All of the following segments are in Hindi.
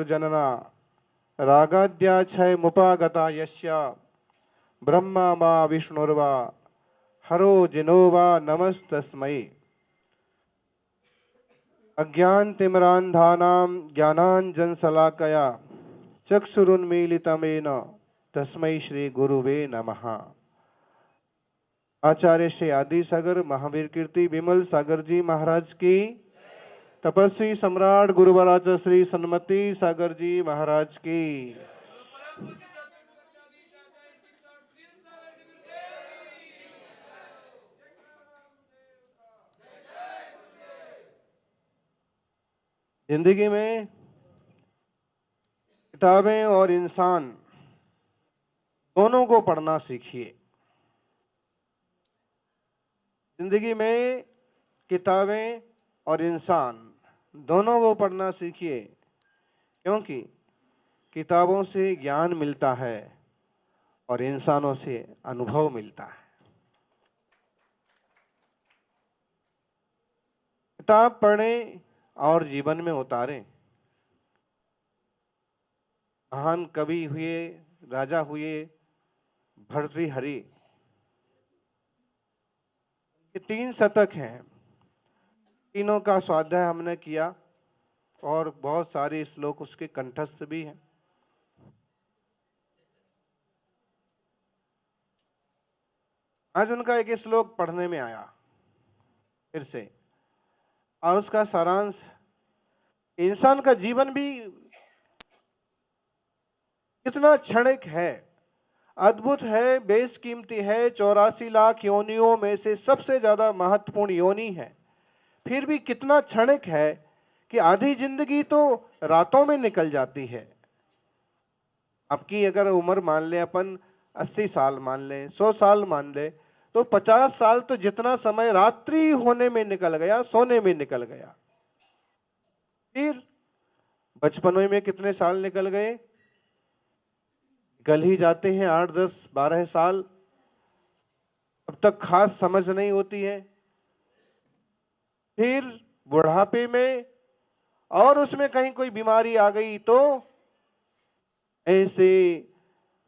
जनना रागाद्याक्षय मुपागता यस्य ब्रह्मा मा विष्णुर्वा हरो जिनोवा नमस्तस्मै। अज्ञानतिमिरान्धानां ज्ञानाञ्जनशलाकया चक्षुरुन्मीलितं येन तस्मै श्री गुरुवे नमः। आचार्य श्री आदि सागर महावीर कीर्ति विमल सागर जी महाराज की, तपस्वी सम्राट गुरुवराज श्री सन्मति सागर जी महाराज की। जिंदगी में किताबें और इंसान दोनों को पढ़ना सीखिए। जिंदगी में किताबें और इंसान दोनों को पढ़ना सीखिए, क्योंकि किताबों से ज्ञान मिलता है और इंसानों से अनुभव मिलता है। किताब पढ़ें और जीवन में उतारें। महान कवि हुए, राजा हुए भर्तृहरि, ये 3 शतक हैं। तीनों का स्वाध्याय हमने किया और बहुत सारे श्लोक उसके कंठस्थ भी हैं। आज उनका एक श्लोक पढ़ने में आया फिर से, और उसका सारांश, इंसान का जीवन भी कितना क्षणिक है, अद्भुत है, बेशकीमती है। 84 लाख योनियों में से सबसे ज्यादा महत्वपूर्ण योनि है, फिर भी कितना क्षणिक है कि आधी जिंदगी तो रातों में निकल जाती है। आपकी अगर उम्र मान ले अपन 80 साल मान ले, 100 साल मान ले, तो 50 साल तो जितना समय रात्रि होने में निकल गया, सोने में निकल गया। फिर बचपन में कितने साल निकल गए, निकल ही जाते हैं 8, 10, 12 साल। अब तक खास समझ नहीं होती है। फिर बुढ़ापे में, और उसमें कहीं कोई बीमारी आ गई तो ऐसे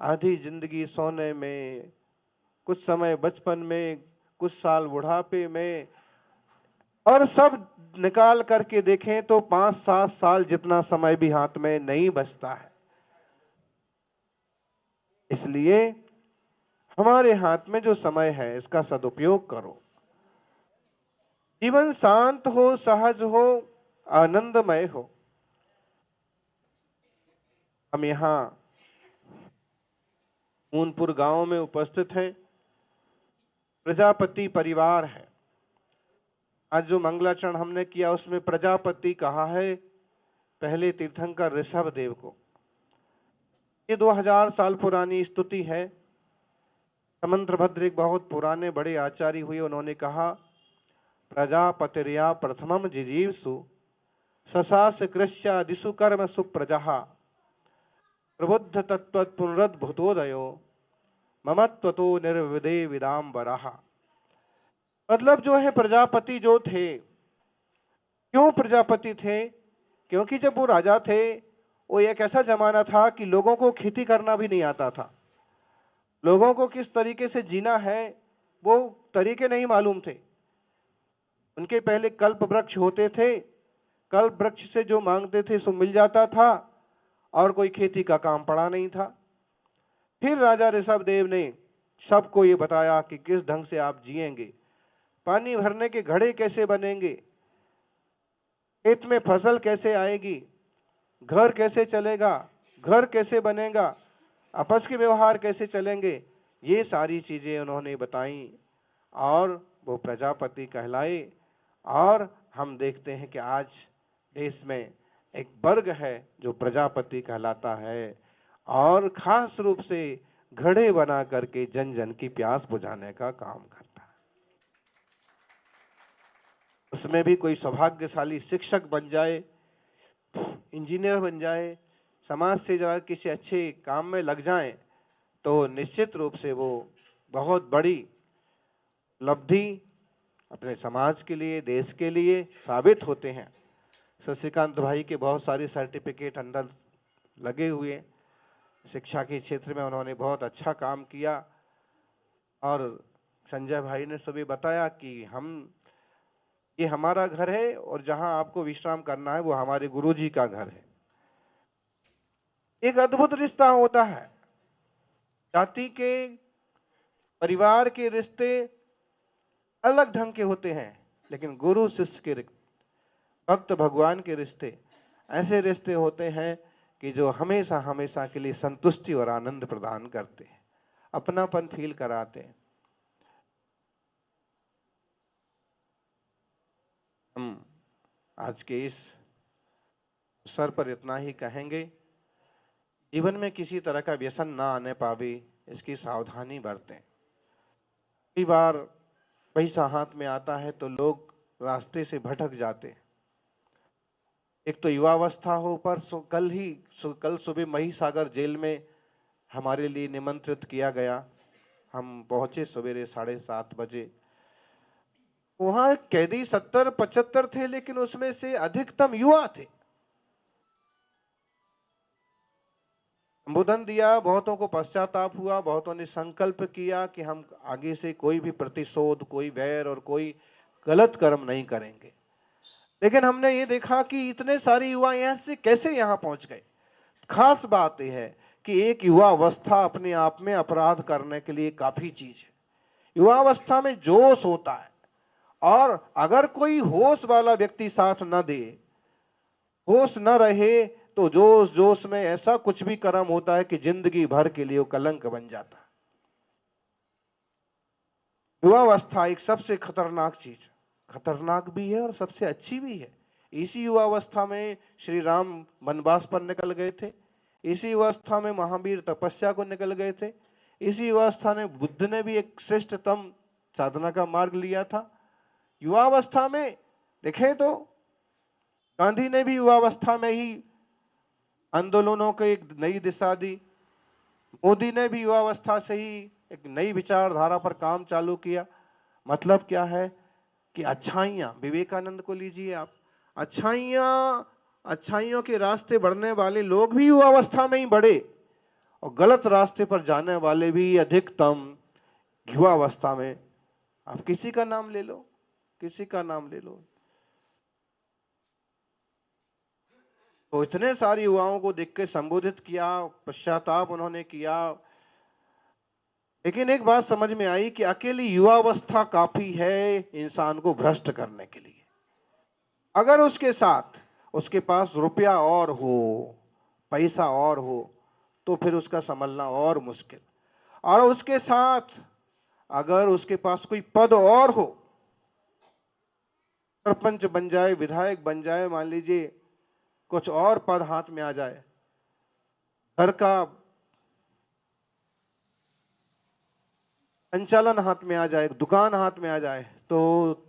आधी जिंदगी सोने में, कुछ समय बचपन में, कुछ साल बुढ़ापे में, और सब निकाल करके देखें तो 5-7 साल जितना समय भी हाथ में नहीं बचता है। इसलिए हमारे हाथ में जो समय है इसका सदुपयोग करो। जीवन शांत हो, सहज हो, आनंदमय हो। हम यहाँ ऊनपुर गांव में उपस्थित हैं। प्रजापति परिवार है। आज जो मंगलाचरण हमने किया उसमें प्रजापति कहा है पहले तीर्थंकर ऋषभ देव को। ये 2000 साल पुरानी स्तुति है। समंत्रभद्र एक बहुत पुराने बड़े आचार्य हुए, उन्होंने कहा, प्रजापतिर्या प्रथमम जिजीवसु ससास कृष्या दिशु कर्म सुप्रजा प्रबुद्ध तत्व पुनरुद्भुतोदयो ममत्वतो निर्विदे विदाम्बरः। मतलब जो है प्रजापति जो थे, क्यों प्रजापति थे? क्योंकि जब वो राजा थे, वो एक ऐसा जमाना था कि लोगों को खेती करना भी नहीं आता था। लोगों को किस तरीके से जीना है वो तरीके नहीं मालूम थे। उनके पहले कल्प वृक्ष होते थे, कल्प वृक्ष से जो मांगते थे सो मिल जाता था, और कोई खेती का काम पड़ा नहीं था। फिर राजा ऋषभ देव ने सबको ये बताया कि किस ढंग से आप जिएंगे, पानी भरने के घड़े कैसे बनेंगे, खेत में फसल कैसे आएगी, घर कैसे चलेगा, घर कैसे बनेगा, आपस के व्यवहार कैसे चलेंगे, ये सारी चीजें उन्होंने बताई और वो प्रजापति कहलाए। और हम देखते हैं कि आज देश में एक वर्ग है जो प्रजापति कहलाता है, और खास रूप से घड़े बना करके जन जन की प्यास बुझाने का काम करता है। उसमें भी कोई सौभाग्यशाली शिक्षक बन जाए, इंजीनियर बन जाए, समाज से जो है किसी अच्छे काम में लग जाए, तो निश्चित रूप से वो बहुत बड़ी उपलब्धि अपने समाज के लिए, देश के लिए साबित होते हैं। शशिकांत भाई के बहुत सारी सर्टिफिकेट अंदर लगे हुए हैं। शिक्षा के क्षेत्र में उन्होंने बहुत अच्छा काम किया। और संजय भाई ने सभी बताया कि ये हमारा घर है और जहां आपको विश्राम करना है वो हमारे गुरुजी का घर है। एक अद्भुत रिश्ता होता है। जाति के, परिवार के रिश्ते अलग ढंग के होते हैं, लेकिन गुरु शिष्य के, भक्त भगवान के रिश्ते ऐसे रिश्ते होते हैं कि जो हमेशा हमेशा के लिए संतुष्टि और आनंद प्रदान करते हैं, अपनापन फील कराते हैं। हम आज के इस अवसर पर इतना ही कहेंगे, जीवन में किसी तरह का व्यसन ना आने पावे, इसकी सावधानी बरतें। कई बार पैसा हाथ में आता है तो लोग रास्ते से भटक जाते हैं। एक तो युवावस्था हो, पर कल सुबह महिसागर जेल में हमारे लिए निमंत्रित किया गया। हम पहुंचे सवेरे 7:30 बजे। वहां कैदी 70-75 थे, लेकिन उसमें से अधिकतम युवा थे। संबोधन दिया, बहुतों को पश्चाताप हुआ, बहुतों ने संकल्प किया कि हम आगे से कोई भी प्रतिशोध, कोई वैर और कोई गलत कर्म नहीं करेंगे। लेकिन हमने ये देखा कि इतने सारे युवा यहाँ से कैसे यहाँ पहुंच गए। खास बात यह है कि एक युवा अवस्था अपने आप में अपराध करने के लिए काफी चीज है। युवा अवस्था में जोश होता है, और अगर कोई होश वाला व्यक्ति साथ न दे, होश न रहे, तो जोश जोश में ऐसा कुछ भी कर्म होता है कि जिंदगी भर के लिए वो कलंक बन जाता है। युवावस्था एक सबसे खतरनाक चीज, खतरनाक भी है और सबसे अच्छी भी है। इसी युवावस्था में श्री राम वनवास पर निकल गए थे। इसी युवावस्था में महावीर तपस्या को निकल गए थे। इसी युवावस्था में बुद्ध ने भी एक श्रेष्ठतम साधना का मार्ग लिया था। युवावस्था में देखें तो गांधी ने भी युवावस्था में ही आंदोलनों को एक नई दिशा दी। मोदी ने भी युवावस्था से ही एक नई विचारधारा पर काम चालू किया। मतलब क्या है कि अच्छाइयां, विवेकानंद को लीजिए आप, अच्छाइयों के रास्ते बढ़ने वाले लोग भी युवावस्था में ही बढ़े, और गलत रास्ते पर जाने वाले भी अधिकतम युवावस्था में। आप किसी का नाम ले लो, किसी का नाम ले लो। तो इतने सारे युवाओं को देख के संबोधित किया, पश्चाताप उन्होंने किया। लेकिन एक बात समझ में आई कि अकेली युवावस्था काफी है इंसान को भ्रष्ट करने के लिए। अगर उसके साथ उसके पास रुपया और हो, पैसा और हो, तो फिर उसका संभलना और मुश्किल। और उसके साथ अगर उसके पास कोई पद और हो, सरपंच बन जाए, विधायक बन जाए, मान लीजिए कुछ और पद हाथ में आ जाए, घर का संचालन हाथ में आ जाए, दुकान हाथ में आ जाए, तो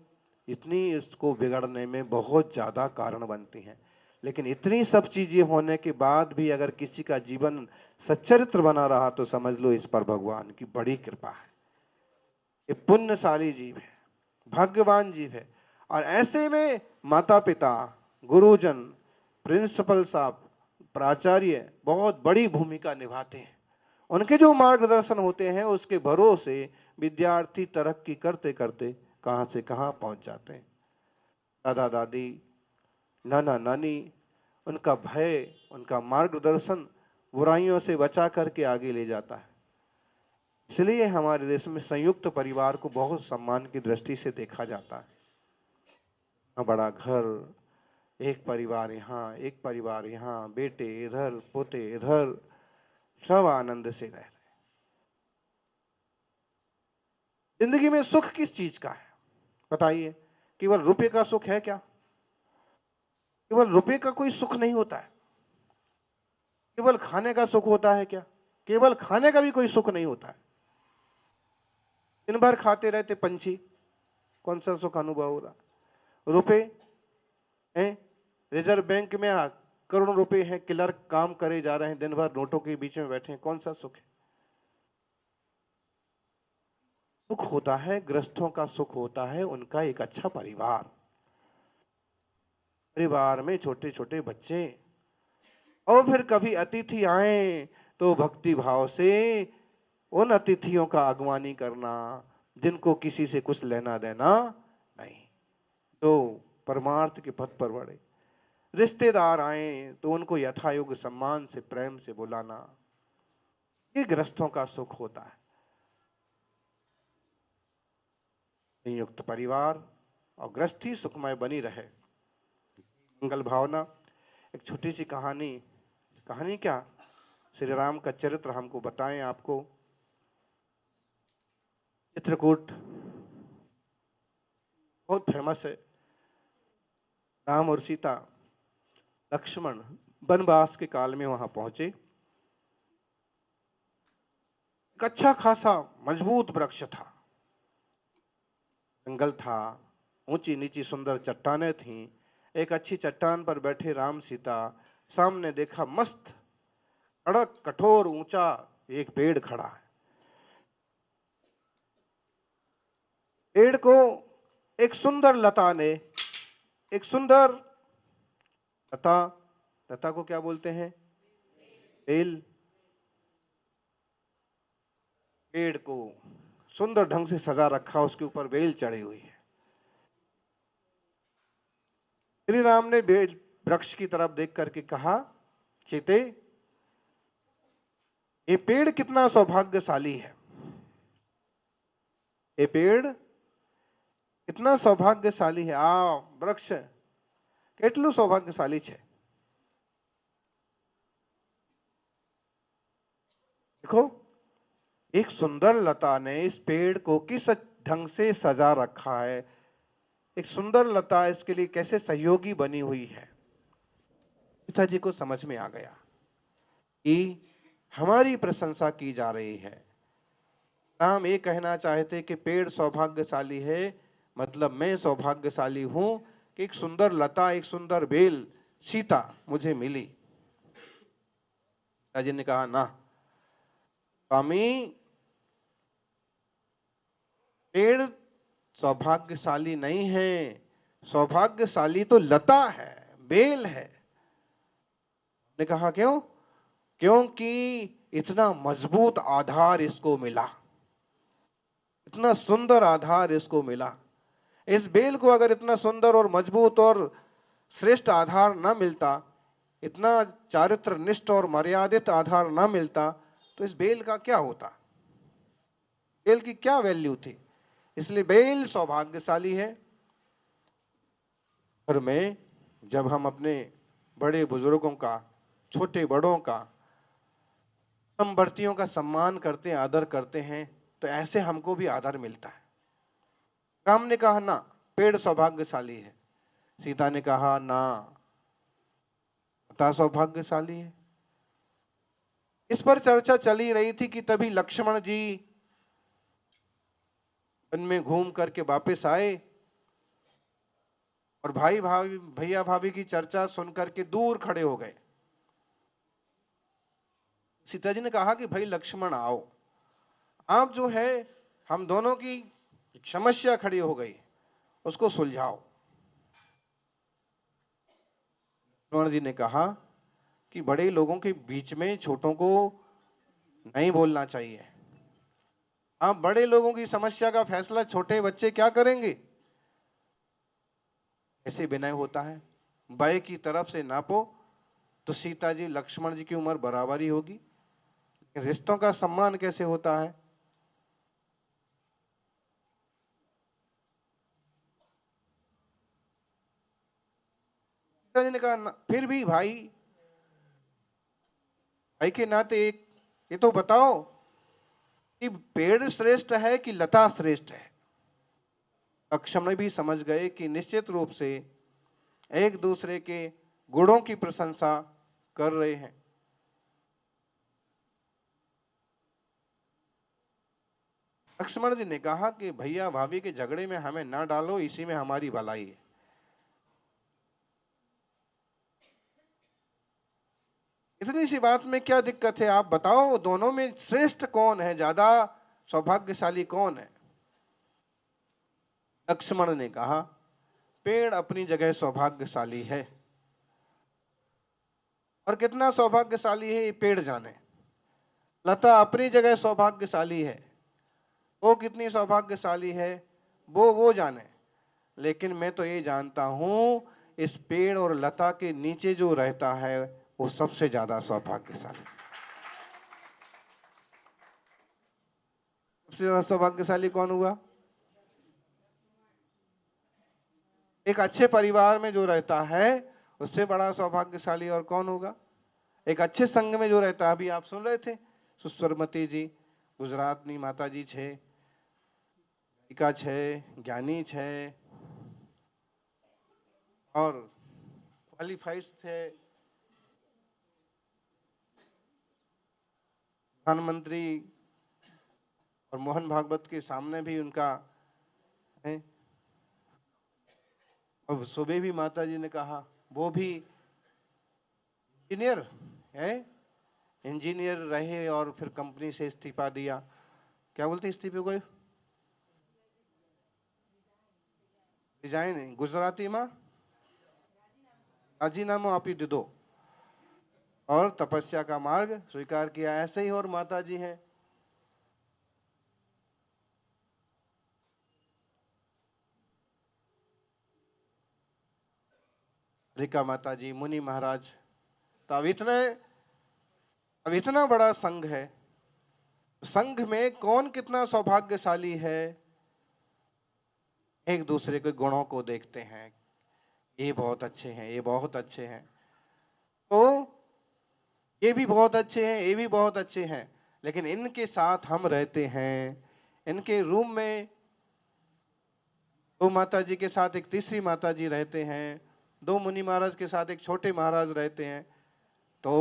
इतनी इसको बिगड़ने में बहुत ज्यादा कारण बनती हैं। लेकिन इतनी सब चीजें होने के बाद भी अगर किसी का जीवन सच्चरित्र बना रहा, तो समझ लो इस पर भगवान की बड़ी कृपा है। ये पुण्यशाली जीव है, भाग्यवान जीव है। और ऐसे में माता पिता, गुरुजन, प्रिंसिपल साहब, प्राचार्य बहुत बड़ी भूमिका निभाते हैं। उनके जो मार्गदर्शन होते हैं, उसके भरोसे विद्यार्थी तरक्की करते करते कहां से कहां पहुंच जाते हैं। दादा दादी, नाना नानी, उनका भय, उनका मार्गदर्शन बुराइयों से बचा करके आगे ले जाता है। इसलिए हमारे देश में संयुक्त परिवार को बहुत सम्मान की दृष्टि से देखा जाता है। बड़ा घर, एक परिवार यहाँ, एक परिवार यहाँ, बेटे इधर, पोते इधर, सब आनंद से रह रहे। जिंदगी में सुख किस चीज का है बताइए? केवल रुपए का सुख है क्या? केवल रुपए का कोई सुख नहीं होता है। केवल खाने का सुख होता है क्या? केवल खाने का भी कोई सुख नहीं होता है। दिन भर खाते रहते पंछी, कौन सा सुख अनुभव हो रहा? रुपए हैं, रिजर्व बैंक में करोड़ों रुपए हैं, क्लर्क काम करे जा रहे हैं, दिन भर नोटों के बीच में बैठे हैं, कौन सा सुख है? सुख होता है, गृहस्थों का सुख होता है उनका एक अच्छा परिवार। परिवार में छोटे छोटे बच्चे, और फिर कभी अतिथि आए तो भक्ति भाव से उन अतिथियों का अगवानी करना जिनको किसी से कुछ लेना देना नहीं, तो परमार्थ के पथ पर बढ़े। रिश्तेदार आए तो उनको यथायोग्य सम्मान से प्रेम से बुलाना, ये गृहस्थों का सुख होता है। संयुक्त परिवार और गृहस्थी सुखमय बनी रहे, मंगल भावना। एक छोटी सी कहानी, कहानी क्या, श्री राम का चरित्र हमको बताएं आपको। चित्रकूट बहुत फेमस है। राम और सीता, लक्ष्मण वनवास के काल में वहां पहुंचे। एक अच्छा खासा मजबूत वृक्ष था, जंगल था, ऊंची नीची सुंदर चट्टानें थीं। एक अच्छी चट्टान पर बैठे राम सीता, सामने देखा मस्त कड़क कठोर ऊंचा एक पेड़ खड़ा है। पेड़ को एक सुंदर लता ने, एक सुंदर लता, लता को क्या बोलते हैं, बेल, पेड़ को सुंदर ढंग से सजा रखा, उसके ऊपर बेल चढ़ी हुई है। श्री राम ने बेल वृक्ष की तरफ देख करके कहा, सीते ये पेड़ कितना सौभाग्यशाली है, ये पेड़ कितना सौभाग्यशाली है, आ वृक्ष કેટલું સૌભાગ્યશાલી છે। देखो, एक सुंदर लता ने इस पेड़ को किस ढंग से सजा रखा है, एक सुंदर लता इसके लिए कैसे सहयोगी बनी हुई है। पिताजी को समझ में आ गया कि हमारी प्रशंसा की जा रही है। राम ये कहना चाहते कि पेड़ सौभाग्यशाली है, मतलब मैं सौभाग्यशाली हूं कि एक सुंदर लता, एक सुंदर बेल सीता मुझे मिली। पिताजी ने कहा, ना स्वामी, पेड़ सौभाग्यशाली नहीं है, सौभाग्यशाली तो लता है, बेल है। ने कहा क्यों? क्योंकि इतना मजबूत आधार इसको मिला, इतना सुंदर आधार इसको मिला। इस बेल को अगर इतना सुंदर और मजबूत और श्रेष्ठ आधार न मिलता, इतना चारित्र निष्ठ और मर्यादित आधार न मिलता, तो इस बेल का क्या होता, बेल की क्या वैल्यू थी। इसलिए बेल सौभाग्यशाली है। घर में जब हम अपने बड़े बुजुर्गों का, छोटे बड़ों का, समवर्तियों का सम्मान करते हैं, आदर करते हैं, तो ऐसे हमको भी आदर मिलता है। राम ने कहा, ना पेड़ सौभाग्यशाली है। सीता ने कहा, ना लता सौभाग्यशाली है। इस पर चर्चा चली रही थी कि तभी लक्ष्मण जी वन में घूम करके वापस आए और भाई भाभी, भैया भाभी की चर्चा सुनकर के दूर खड़े हो गए। सीता जी ने कहा कि भाई लक्ष्मण आओ, आप जो है हम दोनों की एक समस्या खड़ी हो गई, उसको सुलझाओ। लक्ष्मण जी ने कहा कि बड़े लोगों के बीच में छोटों को नहीं बोलना चाहिए। आप बड़े लोगों की समस्या का फैसला छोटे बच्चे क्या करेंगे। ऐसे विनय होता है, वय की तरफ से नापो तो सीता जी लक्ष्मण जी की उम्र बराबर ही होगी, रिश्तों का सम्मान कैसे होता है। सीता जी ने कहा, फिर भी भाई, भाई के नाते एक ये तो बताओ कि पेड़ श्रेष्ठ है कि लता श्रेष्ठ है। लक्ष्मण भी समझ गए कि निश्चित रूप से एक दूसरे के गुणों की प्रशंसा कर रहे हैं। लक्ष्मण जी ने कहा कि भैया भाभी के झगड़े में हमें ना डालो, इसी में हमारी भलाई है। इतनी सी बात में क्या दिक्कत है, आप बताओ दोनों में श्रेष्ठ कौन है, ज्यादा सौभाग्यशाली कौन है। लक्ष्मण ने कहा पेड़ अपनी जगह सौभाग्यशाली है, और कितना सौभाग्यशाली है ये पेड़ जाने। लता अपनी जगह सौभाग्यशाली है, वो कितनी सौभाग्यशाली है वो जाने। लेकिन मैं तो ये जानता हूं, इस पेड़ और लता के नीचे जो रहता है वो सबसे ज्यादा सौभाग्यशाली। सबसे ज्यादा सौभाग्यशाली कौन हुआ? एक अच्छे परिवार में जो रहता है उससे बड़ा सौभाग्यशाली और कौन होगा? एक अच्छे संघ में जो रहता है, अभी आप सुन रहे थे सुस्वरमती जी गुजरातनी माताजी छे, टीका छे, ज्ञानी छे और क्वालिफाइड थे, प्रधानमंत्री और मोहन भागवत के सामने भी उनका है। और सुबह भी माता जी ने कहा वो भी इंजीनियर है, इंजीनियर रहे और फिर कंपनी से इस्तीफा दिया। क्या बोलते इस्तीफे को? रिजाइन, गुजराती में राजीनामा आपी दीदो और तपस्या का मार्ग स्वीकार किया। ऐसे ही और माता जी हैं। रिका माता जी, मुनि महाराज। तो अब इतना बड़ा संघ है, संघ में कौन कितना सौभाग्यशाली है? एक दूसरे के गुणों को देखते हैं, ये बहुत अच्छे हैं, ये बहुत अच्छे हैं, तो ये भी बहुत अच्छे हैं, ये भी बहुत अच्छे हैं। लेकिन इनके साथ हम रहते हैं, इनके रूम में दो माता जी के साथ एक तीसरी माता जी रहते हैं, दो मुनि महाराज के साथ एक छोटे महाराज रहते हैं, तो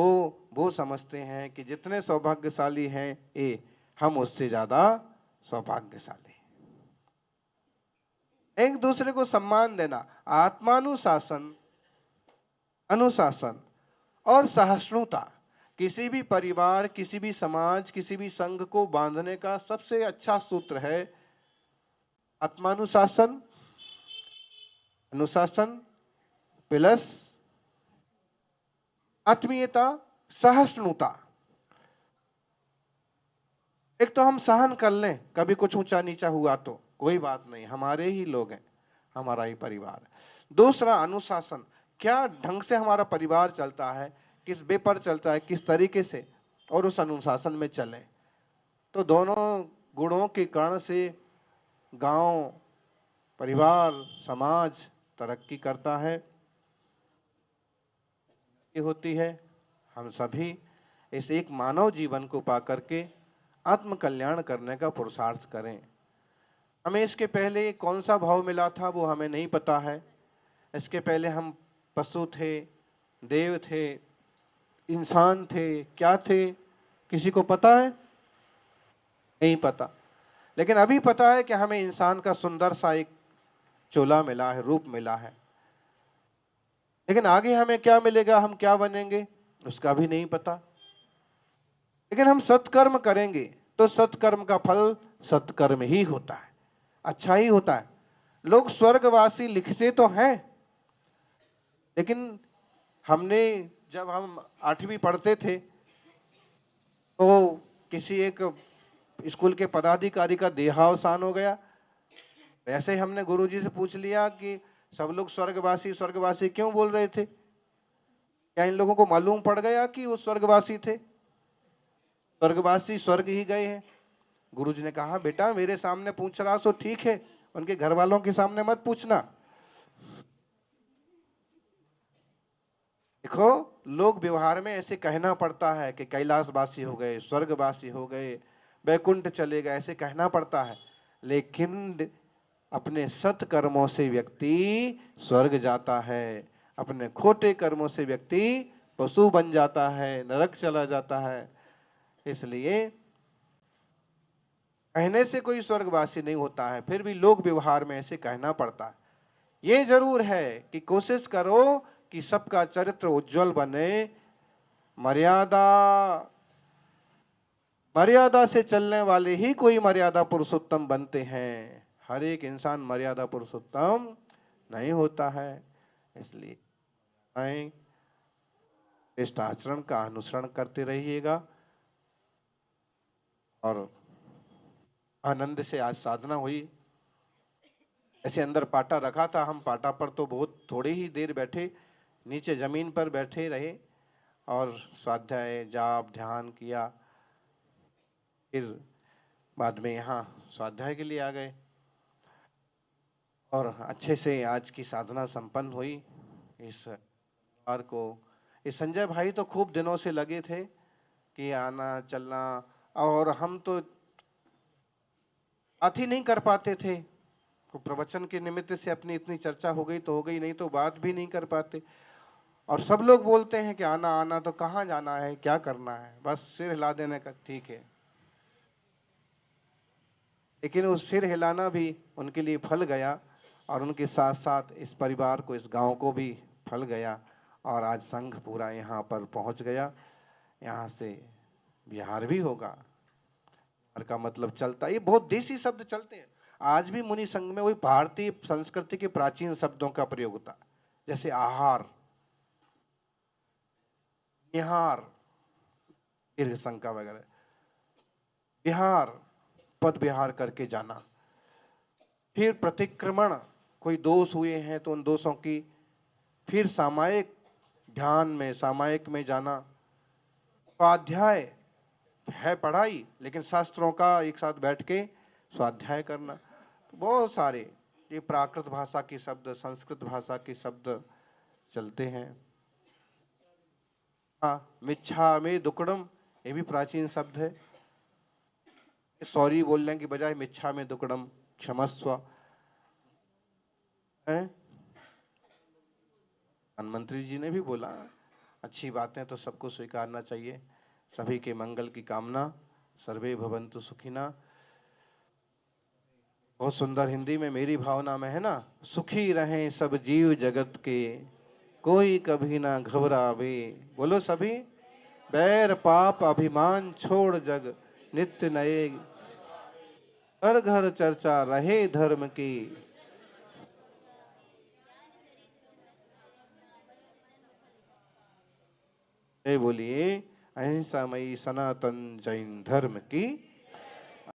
वो समझते हैं कि जितने सौभाग्यशाली हैं ये, हम उससे ज्यादा सौभाग्यशाली। एक दूसरे को सम्मान देना, आत्मानुशासन, अनुशासन और सहिष्णुता किसी भी परिवार, किसी भी समाज, किसी भी संघ को बांधने का सबसे अच्छा सूत्र है। आत्मानुशासन, अनुशासन प्लस आत्मीयता, सहिष्णुता। एक तो हम सहन कर लें, कभी कुछ ऊंचा नीचा हुआ तो कोई बात नहीं, हमारे ही लोग हैं, हमारा ही परिवार है। दूसरा अनुशासन, क्या ढंग से हमारा परिवार चलता है, किस वे पर चलता है, किस तरीके से, और उस अनुशासन में चले। तो दोनों गुणों के कारण से गांव, परिवार, समाज तरक्की करता है। ये होती है हम सभी इस एक मानव जीवन को पा करके आत्म कल्याण करने का पुरुषार्थ करें। हमें इसके पहले कौन सा भाव मिला था वो हमें नहीं पता है। इसके पहले हम पशु थे, देव थे, इंसान थे, क्या थे, किसी को पता है? नहीं पता। लेकिन अभी पता है कि हमें इंसान का सुंदर सा एक चोला मिला है, रूप मिला है। लेकिन आगे हमें क्या मिलेगा, हम क्या बनेंगे, उसका भी नहीं पता। लेकिन हम सत्कर्म करेंगे तो सत्कर्म का फल सत्कर्म ही होता है, अच्छा ही होता है। लोग स्वर्गवासी लिखते तो हैं, लेकिन हमने जब हम 8वीं पढ़ते थे तो किसी एक स्कूल के पदाधिकारी का देहावसान हो गया। वैसे हमने गुरुजी से पूछ लिया कि सब लोग स्वर्गवासी स्वर्गवासी क्यों बोल रहे थे, क्या इन लोगों को मालूम पड़ गया कि वो स्वर्गवासी थे, स्वर्गवासी स्वर्ग ही गए हैं? गुरुजी ने कहा बेटा मेरे सामने पूछ रहा सो ठीक है, उनके घर वालों के सामने मत पूछना। देखो लोग व्यवहार में ऐसे कहना पड़ता है कि कैलाशवासी हो गए, स्वर्गवासी हो गए, वैकुंठ चले गए, ऐसे कहना पड़ता है। लेकिन अपने सत्कर्मों से व्यक्ति स्वर्ग जाता है, अपने खोटे कर्मों से व्यक्ति पशु बन जाता है, नरक चला जाता है। इसलिए कहने से कोई स्वर्गवासी नहीं होता है, फिर भी लोग व्यवहार में ऐसे कहना पड़ता है। ये जरूर है कि कोशिश करो कि सबका चरित्र उज्जवल बने, मर्यादा से चलने वाले ही कोई मर्यादा पुरुषोत्तम बनते हैं। हर एक इंसान मर्यादा पुरुषोत्तम नहीं होता है। इसलिए श्रेष्ठ आचरण का अनुसरण करते रहिएगा और आनंद से आज साधना हुई। ऐसे अंदर पाटा रखा था, हम पाटा पर तो बहुत थोड़ी ही देर बैठे, नीचे जमीन पर बैठे रहे और स्वाध्याय जाप ध्यान किया। फिर बाद में यहाँ स्वाध्याय के लिए आ गए और अच्छे से आज की साधना संपन्न हुई। इस बार को इस संजय भाई तो खूब दिनों से लगे थे कि आना चलना, और हम तो बात ही नहीं कर पाते थे। तो प्रवचन के निमित्त से अपनी इतनी चर्चा हो गई तो हो गई, नहीं तो बात भी नहीं कर पाते। और सब लोग बोलते हैं कि आना आना, तो कहाँ जाना है, क्या करना है, बस सिर हिला देने का, ठीक है। लेकिन उस सिर हिलाना भी उनके लिए फल गया और उनके साथ साथ इस परिवार को, इस गांव को भी फल गया और आज संघ पूरा यहाँ पर पहुँच गया। यहाँ से बिहार भी होगा। बिहार का मतलब चलता, ये बहुत देसी शब्द चलते हैं आज भी मुनि संघ में। वही भारतीय संस्कृति के प्राचीन शब्दों का प्रयोग होता है, जैसे आहार, निहार, दीर्घ शंका वगैरह। बिहार, पद विहार करके जाना। फिर प्रतिक्रमण, कोई दोष हुए हैं तो उन दोषों की फिर सामायिक ध्यान में, सामायिक में जाना। स्वाध्याय है पढ़ाई, लेकिन शास्त्रों का एक साथ बैठ के स्वाध्याय करना। तो बहुत सारे ये प्राकृत भाषा के शब्द, संस्कृत भाषा के शब्द चलते हैं। हाँ, मिच्छा में दुक्कडम, ये भी प्राचीन शब्द है। सॉरी बोलने की बजाय मिच्छा में दुक्कडम, क्षमस्व है। प्रधानमंत्री जी ने भी बोला, अच्छी बातें तो सबको स्वीकारना चाहिए। सभी के मंगल की कामना, सर्वे भवन्तु सुखिना। बहुत सुंदर हिंदी में मेरी भावना में है ना, सुखी रहें सब जीव जगत के, कोई कभी ना घबरावे। बोलो सभी, बैर पाप अभिमान छोड़ जग नित्य नए, घर घर चर्चा रहे धर्म की। बोलिए, अहिंसामयी सनातन जैन धर्म की।